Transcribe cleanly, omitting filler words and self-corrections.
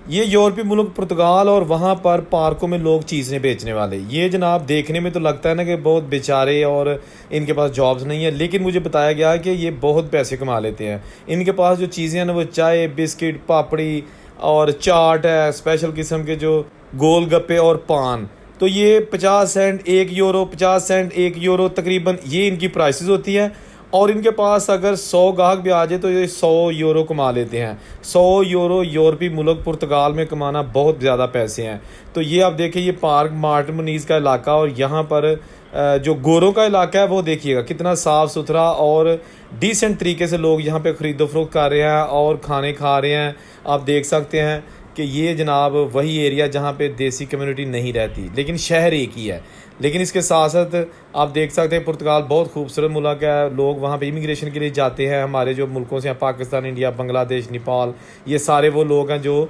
ये यूरोपीय मुल्क पुर्तगाल और वहाँ पर पार्कों में लोग चीज़ें बेचने वाले, ये जनाब देखने में तो लगता है ना कि बहुत बेचारे और इनके पास जॉब्स नहीं है, लेकिन मुझे बताया गया कि ये बहुत पैसे कमा लेते हैं। इनके पास जो चीज़ें हैं ना वो चाय, बिस्किट, पापड़ी और चाट है, स्पेशल किस्म के जो गोलगप्पे और पान। तो ये 50 सेंट 1 यूरो, 50 सेंट 1 यूरो तकरीबन ये इनकी प्राइसेस होती है। और इनके पास अगर 100 गाहक भी आ जाए तो ये 100 यूरो कमा लेते हैं। 100 यूरो यूरोपीय मुल्क पुर्तगाल में कमाना बहुत ज़्यादा पैसे हैं। तो ये आप देखिए, ये पार्क मार्टिन मुनीज़ का इलाका और यहाँ पर जो गोरों का इलाका है वो देखिएगा कितना साफ़ सुथरा और डिसेंट तरीके से लोग यहाँ पे ख़रीदो फरोख्त कर रहे हैं और खाने खा रहे हैं। आप देख सकते हैं कि ये जनाब वही एरिया जहाँ पे देसी कम्युनिटी नहीं रहती, लेकिन शहर एक ही है। लेकिन इसके साथ साथ आप देख सकते हैं पुर्तगाल बहुत खूबसूरत मुल्क है। लोग वहाँ पे इमिग्रेशन के लिए जाते हैं, हमारे जो मुल्कों से हैं, पाकिस्तान, इंडिया, बांग्लादेश, नेपाल, ये सारे वो लोग हैं जो